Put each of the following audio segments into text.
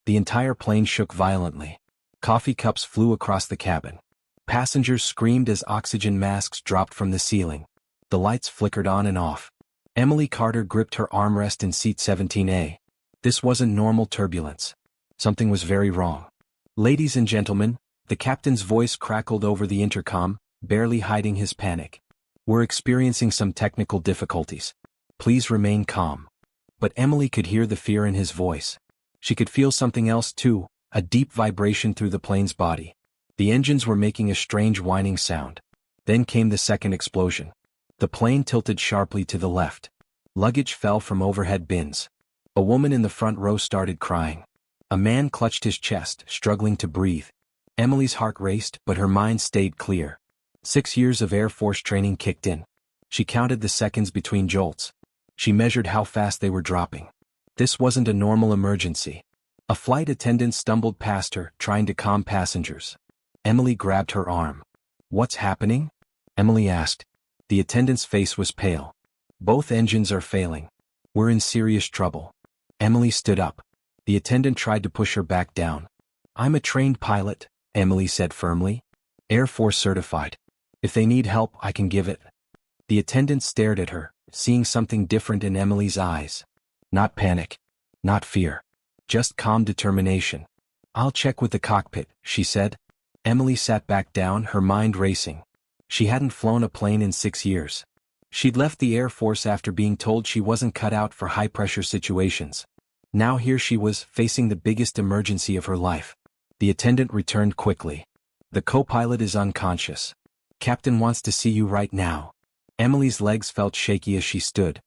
The entire plane shook violently. Coffee cups flew across the cabin. Passengers screamed as oxygen masks dropped from the ceiling. The lights flickered on and off. Emily Carter gripped her armrest in seat 17A. This wasn't normal turbulence. Something was very wrong. "Ladies and gentlemen," the captain's voice crackled over the intercom, barely hiding his panic. "We're experiencing some technical difficulties. Please remain calm." But Emily could hear the fear in his voice. She could feel something else too, a deep vibration through the plane's body. The engines were making a strange whining sound. Then came the second explosion. The plane tilted sharply to the left. Luggage fell from overhead bins. A woman in the front row started crying. A man clutched his chest, struggling to breathe. Emily's heart raced, but her mind stayed clear. 6 years of Air Force training kicked in. She counted the seconds between jolts. She measured how fast they were dropping. This wasn't a normal emergency. A flight attendant stumbled past her, trying to calm passengers. Emily grabbed her arm. "What's happening?" Emily asked. The attendant's face was pale. "Both engines are failing. We're in serious trouble." Emily stood up. The attendant tried to push her back down. "I'm a trained pilot," Emily said firmly. "Air Force certified. If they need help, I can give it." The attendant stared at her, seeing something different in Emily's eyes. Not panic. Not fear. Just calm determination. "I'll check with the cockpit," she said. Emily sat back down, her mind racing. She hadn't flown a plane in 6 years. She'd left the Air Force after being told she wasn't cut out for high-pressure situations. Now here she was, facing the biggest emergency of her life. The attendant returned quickly. "The co-pilot is unconscious. Captain wants to see you right now." Emily's legs felt shaky as she stood.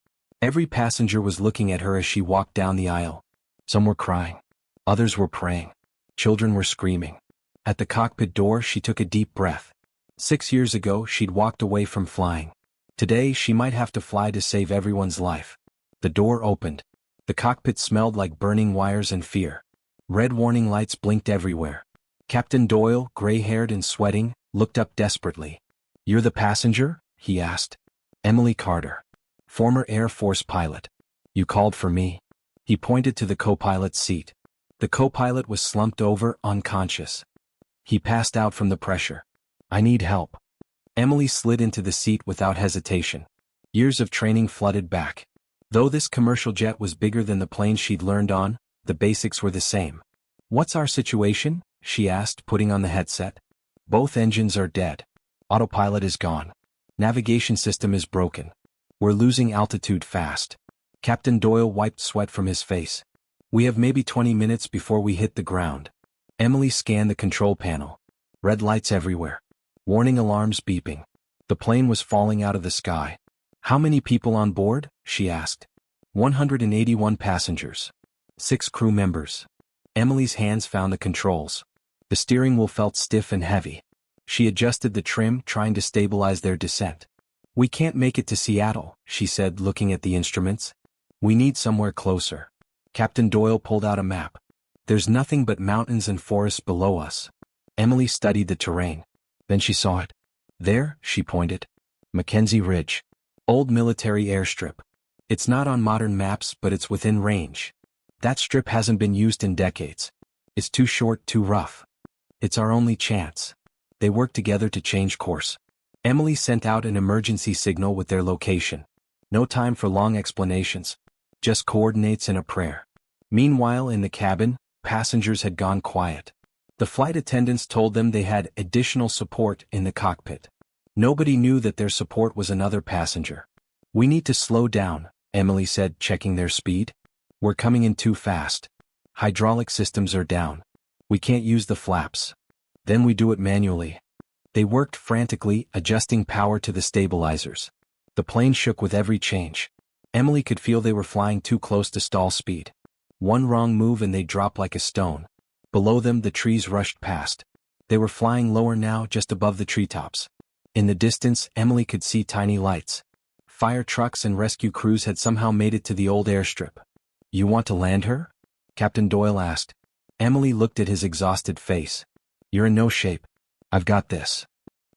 Every passenger was looking at her as she walked down the aisle. Some were crying. Others were praying. Children were screaming. At the cockpit door, she took a deep breath. 6 years ago, she'd walked away from flying. Today, she might have to fly to save everyone's life. The door opened. The cockpit smelled like burning wires and fear. Red warning lights blinked everywhere. Captain Doyle, gray-haired and sweating, looked up desperately. "You're the passenger?" he asked. "Emily Carter. Former Air Force pilot. You called for me." He pointed to the co-pilot's seat. The co-pilot was slumped over, unconscious. He passed out from the pressure. "I need help." Emily slid into the seat without hesitation. Years of training flooded back. Though this commercial jet was bigger than the plane she'd learned on, the basics were the same. "What's our situation?" she asked, putting on the headset. "Both engines are dead. Autopilot is gone. Navigation system is broken. We're losing altitude fast." Captain Doyle wiped sweat from his face. "We have maybe 20 minutes before we hit the ground." Emily scanned the control panel. Red lights everywhere. Warning alarms beeping. The plane was falling out of the sky. "How many people on board?" she asked. 181 passengers. 6 crew members." Emily's hands found the controls. The steering wheel felt stiff and heavy. She adjusted the trim, trying to stabilize their descent. "We can't make it to Seattle," she said, looking at the instruments. "We need somewhere closer." Captain Doyle pulled out a map. "There's nothing but mountains and forests below us." Emily studied the terrain. Then she saw it. "There," she pointed. "Mackenzie Ridge. Old military airstrip. It's not on modern maps, but it's within range. That strip hasn't been used in decades. It's too short, too rough. It's our only chance." They worked together to change course. Emily sent out an emergency signal with their location. No time for long explanations. Just coordinates and a prayer. Meanwhile, in the cabin, passengers had gone quiet. The flight attendants told them they had additional support in the cockpit. Nobody knew that their support was another passenger. "We need to slow down," Emily said, checking their speed. "We're coming in too fast. Hydraulic systems are down. We can't use the flaps." Then we do it manually. They worked frantically, adjusting power to the stabilizers. The plane shook with every change. Emily could feel they were flying too close to stall speed. One wrong move and they'd drop like a stone. Below them, the trees rushed past. They were flying lower now, just above the treetops. In the distance, Emily could see tiny lights. Fire trucks and rescue crews had somehow made it to the old airstrip. "You want to land her?" Captain Doyle asked. Emily looked at his exhausted face. "You're in no shape. I've got this."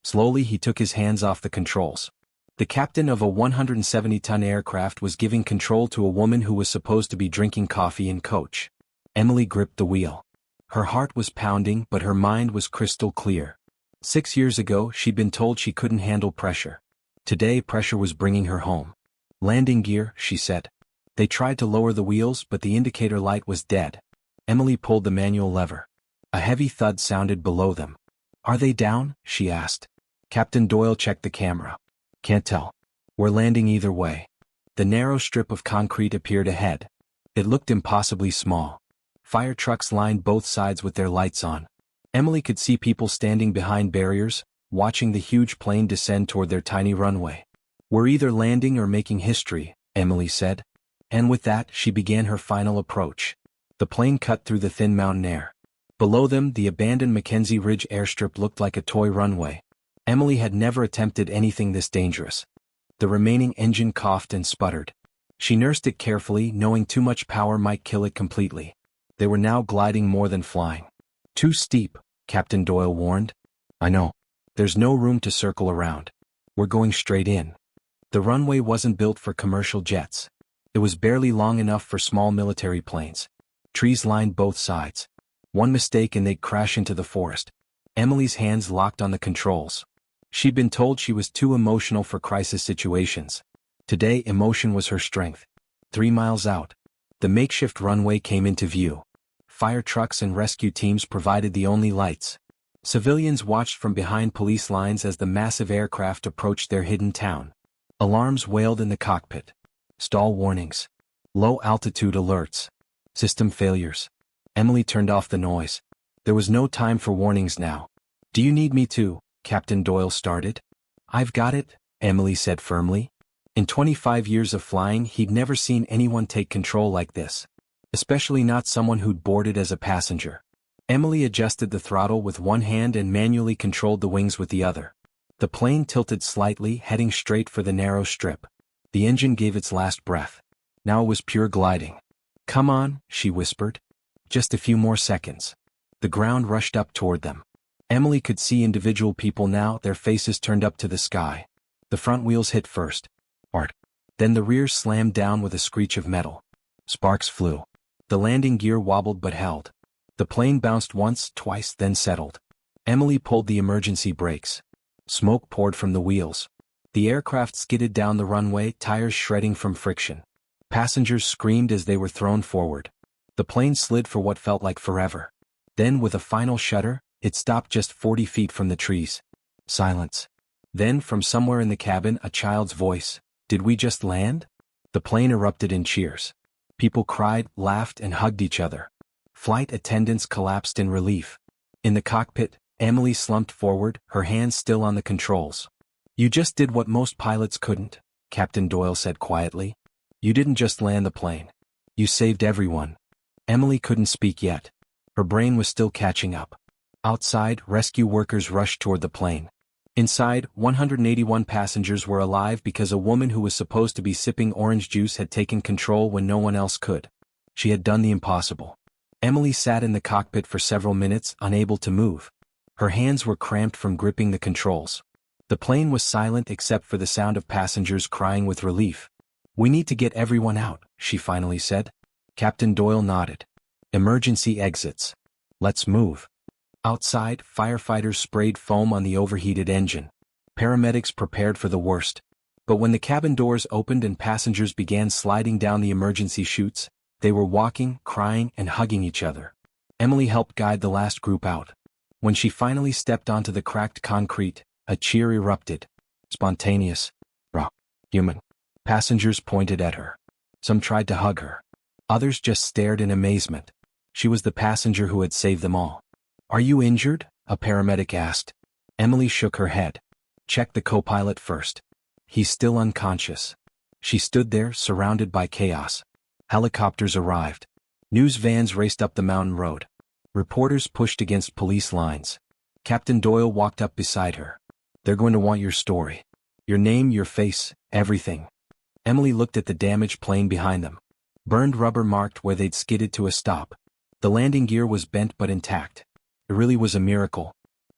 Slowly, he took his hands off the controls. The captain of a 170-ton aircraft was giving control to a woman who was supposed to be drinking coffee in coach. Emily gripped the wheel. Her heart was pounding, but her mind was crystal clear. 6 years ago, she'd been told she couldn't handle pressure. Today, pressure was bringing her home. Landing gear, she said. They tried to lower the wheels, but the indicator light was dead. Emily pulled the manual lever. A heavy thud sounded below them. Are they down? She asked. Captain Doyle checked the camera. Can't tell. We're landing either way. The narrow strip of concrete appeared ahead. It looked impossibly small. Fire trucks lined both sides with their lights on. Emily could see people standing behind barriers, watching the huge plane descend toward their tiny runway. We're either landing or making history, Emily said. And with that, she began her final approach. The plane cut through the thin mountain air. Below them, the abandoned Mackenzie Ridge airstrip looked like a toy runway. Emily had never attempted anything this dangerous. The remaining engine coughed and sputtered. She nursed it carefully, knowing too much power might kill it completely. They were now gliding more than flying. Too steep, Captain Doyle warned. I know. There's no room to circle around. We're going straight in. The runway wasn't built for commercial jets. It was barely long enough for small military planes. Trees lined both sides. One mistake and they'd crash into the forest. Emily's hands locked on the controls. She'd been told she was too emotional for crisis situations. Today, emotion was her strength. 3 miles out, the makeshift runway came into view. Fire trucks and rescue teams provided the only lights. Civilians watched from behind police lines as the massive aircraft approached their hidden town. Alarms wailed in the cockpit. Stall warnings. Low-altitude alerts. System failures. Emily turned off the noise. There was no time for warnings now. Do you need me to? Captain Doyle started. I've got it, Emily said firmly. In 25 years of flying, he'd never seen anyone take control like this. Especially not someone who'd boarded as a passenger. Emily adjusted the throttle with one hand and manually controlled the wings with the other. The plane tilted slightly, heading straight for the narrow strip. The engine gave its last breath. Now it was pure gliding. Come on, she whispered. Just a few more seconds. The ground rushed up toward them. Emily could see individual people now, their faces turned up to the sky. The front wheels hit first. Art. Then the rear slammed down with a screech of metal. Sparks flew. The landing gear wobbled but held. The plane bounced once, twice, then settled. Emily pulled the emergency brakes. Smoke poured from the wheels. The aircraft skidded down the runway, tires shredding from friction. Passengers screamed as they were thrown forward. The plane slid for what felt like forever. Then, with a final shudder, it stopped just 40 feet from the trees. Silence. Then, from somewhere in the cabin, a child's voice. Did we just land? The plane erupted in cheers. People cried, laughed, and hugged each other. Flight attendants collapsed in relief. In the cockpit, Emily slumped forward, her hands still on the controls. You just did what most pilots couldn't, Captain Doyle said quietly. You didn't just land the plane. You saved everyone. Emily couldn't speak yet. Her brain was still catching up. Outside, rescue workers rushed toward the plane. Inside, 181 passengers were alive because a woman who was supposed to be sipping orange juice had taken control when no one else could. She had done the impossible. Emily sat in the cockpit for several minutes, unable to move. Her hands were cramped from gripping the controls. The plane was silent except for the sound of passengers crying with relief. We need to get everyone out, she finally said. Captain Doyle nodded. Emergency exits. Let's move. Outside, firefighters sprayed foam on the overheated engine. Paramedics prepared for the worst. But when the cabin doors opened and passengers began sliding down the emergency chutes, they were walking, crying, and hugging each other. Emily helped guide the last group out. When she finally stepped onto the cracked concrete, a cheer erupted. Spontaneous. Raw. Human. Passengers pointed at her. Some tried to hug her. Others just stared in amazement. She was the passenger who had saved them all. Are you injured? A paramedic asked. Emily shook her head. Check the co-pilot first. He's still unconscious. She stood there, surrounded by chaos. Helicopters arrived. News vans raced up the mountain road. Reporters pushed against police lines. Captain Doyle walked up beside her. They're going to want your story. Your name, your face, everything. Emily looked at the damaged plane behind them. Burned rubber marked where they'd skidded to a stop. The landing gear was bent but intact. It really was a miracle.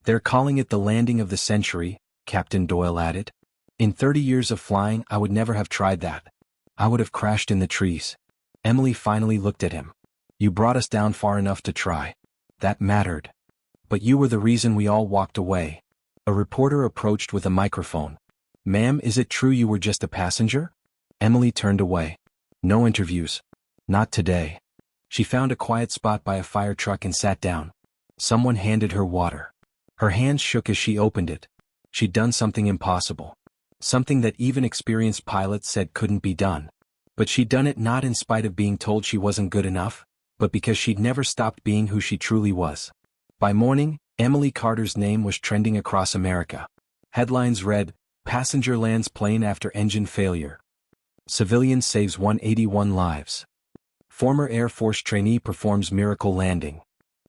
They're calling it the landing of the century, Captain Doyle added. In 30 years of flying, I would never have tried that. I would have crashed in the trees. Emily finally looked at him. You brought us down far enough to try. That mattered. But you were the reason we all walked away. A reporter approached with a microphone. Ma'am, is it true you were just a passenger? Emily turned away. No interviews. Not today. She found a quiet spot by a fire truck and sat down. Someone handed her water. Her hands shook as she opened it. She'd done something impossible. Something that even experienced pilots said couldn't be done. But she'd done it not in spite of being told she wasn't good enough, but because she'd never stopped being who she truly was. By morning, Emily Carter's name was trending across America. Headlines read, "Passenger lands plane after engine failure. Civilian saves 181 lives. Former Air Force trainee performs miracle landing."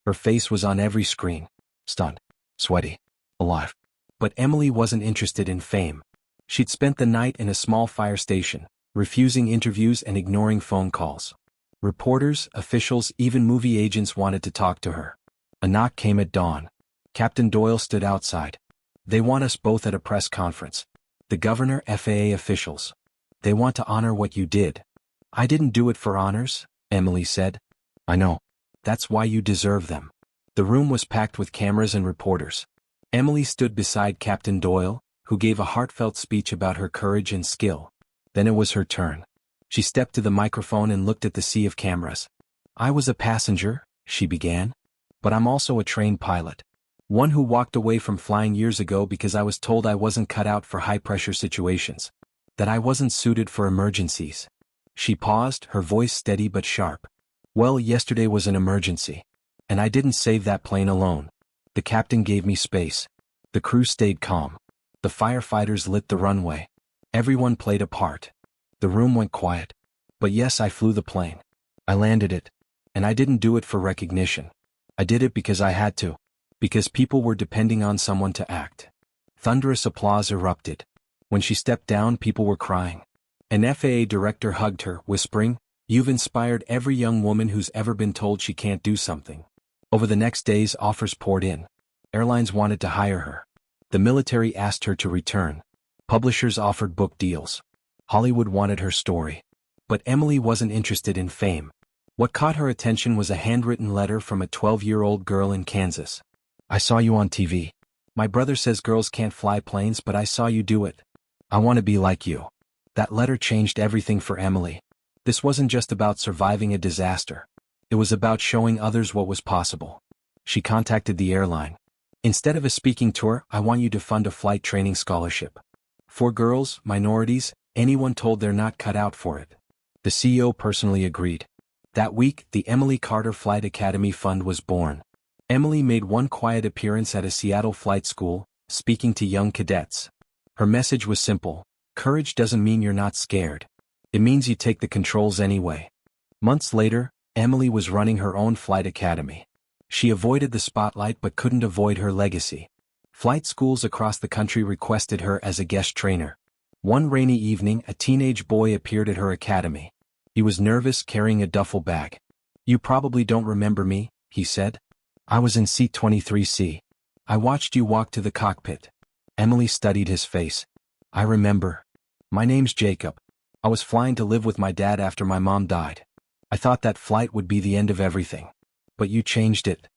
Her face was on every screen. Stunned, sweaty, alive. But Emily wasn't interested in fame. She'd spent the night in a small fire station, refusing interviews and ignoring phone calls. Reporters, officials, even movie agents wanted to talk to her. A knock came at dawn. Captain Doyle stood outside. "They want us both at a press conference. The governor, FAA officials. They want to honor what you did." "I didn't do it for honors," Emily said. "I know. That's why you deserve them." The room was packed with cameras and reporters. Emily stood beside Captain Doyle, who gave a heartfelt speech about her courage and skill. Then it was her turn. She stepped to the microphone and looked at the sea of cameras. "I was a passenger," she began. "But I'm also a trained pilot. One who walked away from flying years ago because I was told I wasn't cut out for high-pressure situations. That I wasn't suited for emergencies." She paused, her voice steady but sharp. "Well, yesterday was an emergency. And I didn't save that plane alone. The captain gave me space. The crew stayed calm. The firefighters lit the runway. Everyone played a part. The room went quiet. But yes, I flew the plane. I landed it. And I didn't do it for recognition. I did it because I had to. Because people were depending on someone to act." Thunderous applause erupted. When she stepped down, people were crying. An FAA director hugged her, whispering, "You've inspired every young woman who's ever been told she can't do something." Over the next days, offers poured in. Airlines wanted to hire her. The military asked her to return. Publishers offered book deals. Hollywood wanted her story. But Emily wasn't interested in fame. What caught her attention was a handwritten letter from a 12-year-old girl in Kansas. "I saw you on TV. My brother says girls can't fly planes, but I saw you do it. I want to be like you." That letter changed everything for Emily. This wasn't just about surviving a disaster. It was about showing others what was possible. She contacted the airline. "Instead of a speaking tour, I want you to fund a flight training scholarship. For girls, minorities, anyone told they're not cut out for it." The CEO personally agreed. That week, the Emily Carter Flight Academy Fund was born. Emily made one quiet appearance at a Seattle flight school, speaking to young cadets. Her message was simple: courage doesn't mean you're not scared. It means you take the controls anyway. Months later, Emily was running her own flight academy. She avoided the spotlight but couldn't avoid her legacy. Flight schools across the country requested her as a guest trainer. One rainy evening, a teenage boy appeared at her academy. He was nervous, carrying a duffel bag. "You probably don't remember me," he said. "I was in seat 23C. I watched you walk to the cockpit." Emily studied his face. "I remember. My name's Jacob. I was flying to live with my dad after my mom died. I thought that flight would be the end of everything. But you changed it."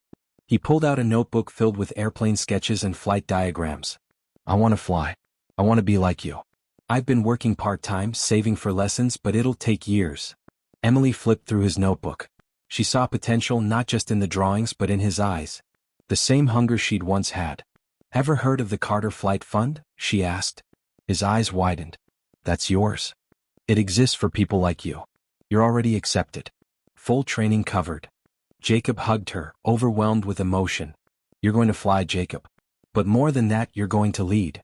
He pulled out a notebook filled with airplane sketches and flight diagrams. "I want to fly. I want to be like you. I've been working part-time, saving for lessons, but it'll take years." Emily flipped through his notebook. She saw potential not just in the drawings but in his eyes. The same hunger she'd once had. "Ever heard of the Carter Flight Fund?" she asked. His eyes widened. "That's yours. It exists for people like you. You're already accepted. Full training covered." Jacob hugged her, overwhelmed with emotion. "You're going to fly, Jacob. But more than that, you're going to lead."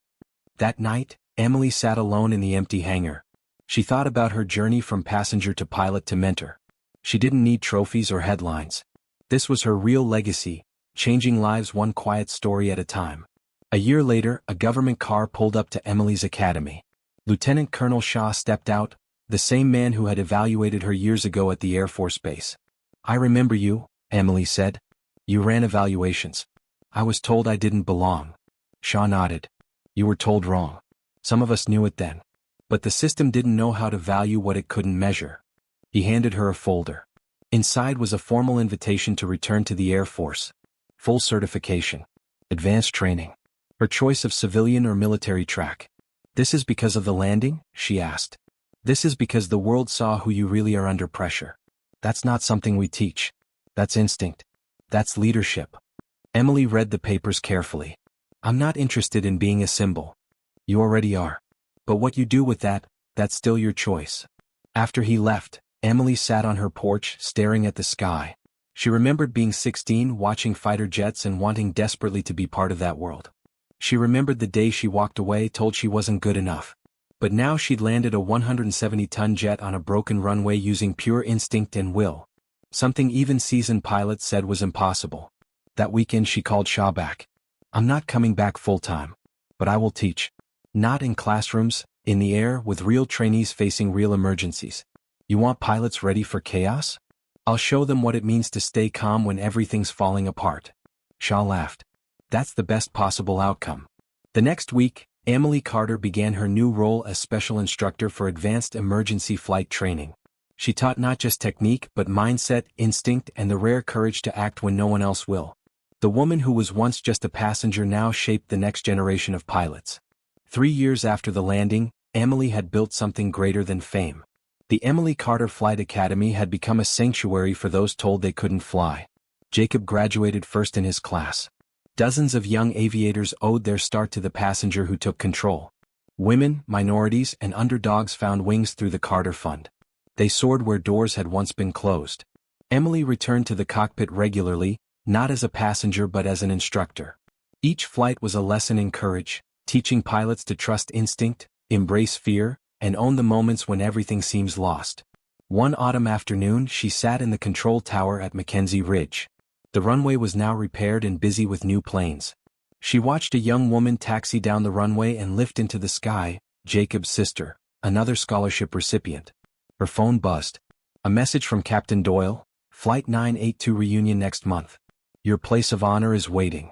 That night, Emily sat alone in the empty hangar. She thought about her journey from passenger to pilot to mentor. She didn't need trophies or headlines. This was her real legacy, changing lives one quiet story at a time. A year later, a government car pulled up to Emily's academy. Lieutenant Colonel Shaw stepped out, the same man who had evaluated her years ago at the Air Force Base. "I remember you," Emily said. "You ran evaluations. I was told I didn't belong." Shaw nodded. "You were told wrong. Some of us knew it then. But the system didn't know how to value what it couldn't measure." He handed her a folder. Inside was a formal invitation to return to the Air Force. Full certification. Advanced training. Her choice of civilian or military track. "This is because of the landing?" she asked. "This is because the world saw who you really are under pressure. That's not something we teach. That's instinct. That's leadership." Emily read the papers carefully. "I'm not interested in being a symbol. You already are. But what you do with that, that's still your choice." After he left, Emily sat on her porch staring at the sky. She remembered being 16, watching fighter jets and wanting desperately to be part of that world. She remembered the day she walked away told she wasn't good enough. But now she'd landed a 170-ton jet on a broken runway using pure instinct and will. Something even seasoned pilots said was impossible. That weekend she called Shaw back. "I'm not coming back full-time. But I will teach. Not in classrooms, in the air with real trainees facing real emergencies. You want pilots ready for chaos? I'll show them what it means to stay calm when everything's falling apart." Shaw laughed. "That's the best possible outcome." The next week, Emily Carter began her new role as special instructor for advanced emergency flight training. She taught not just technique but mindset, instinct, and the rare courage to act when no one else will. The woman who was once just a passenger now shaped the next generation of pilots. 3 years after the landing, Emily had built something greater than fame. The Emily Carter Flight Academy had become a sanctuary for those told they couldn't fly. Jacob graduated first in his class. Dozens of young aviators owed their start to the passenger who took control. Women, minorities, and underdogs found wings through the Carter Fund. They soared where doors had once been closed. Emily returned to the cockpit regularly, not as a passenger but as an instructor. Each flight was a lesson in courage, teaching pilots to trust instinct, embrace fear, and own the moments when everything seems lost. One autumn afternoon she sat in the control tower at Mackenzie Ridge. The runway was now repaired and busy with new planes. She watched a young woman taxi down the runway and lift into the sky, Jacob's sister, another scholarship recipient. Her phone buzzed. A message from Captain Doyle, Flight 982 reunion next month. Your place of honor is waiting.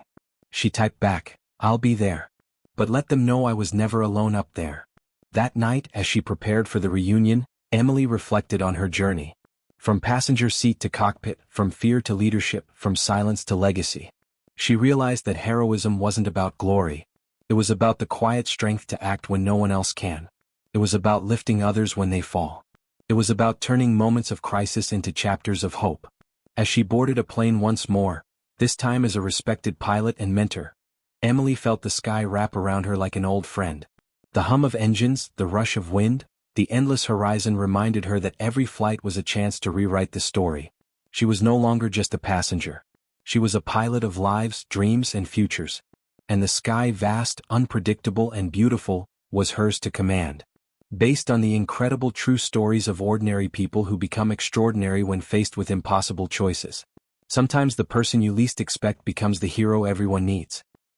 She typed back, I'll be there. But let them know I was never alone up there. That night, as she prepared for the reunion, Emily reflected on her journey. From passenger seat to cockpit, from fear to leadership, from silence to legacy. She realized that heroism wasn't about glory. It was about the quiet strength to act when no one else can. It was about lifting others when they fall. It was about turning moments of crisis into chapters of hope. As she boarded a plane once more, this time as a respected pilot and mentor, Emily felt the sky wrap around her like an old friend. The hum of engines, the rush of wind, the endless horizon reminded her that every flight was a chance to rewrite the story. She was no longer just a passenger. She was a pilot of lives, dreams, and futures. And the sky, vast, unpredictable, and beautiful, was hers to command. Based on the incredible true stories of ordinary people who become extraordinary when faced with impossible choices. Sometimes the person you least expect becomes the hero everyone needs.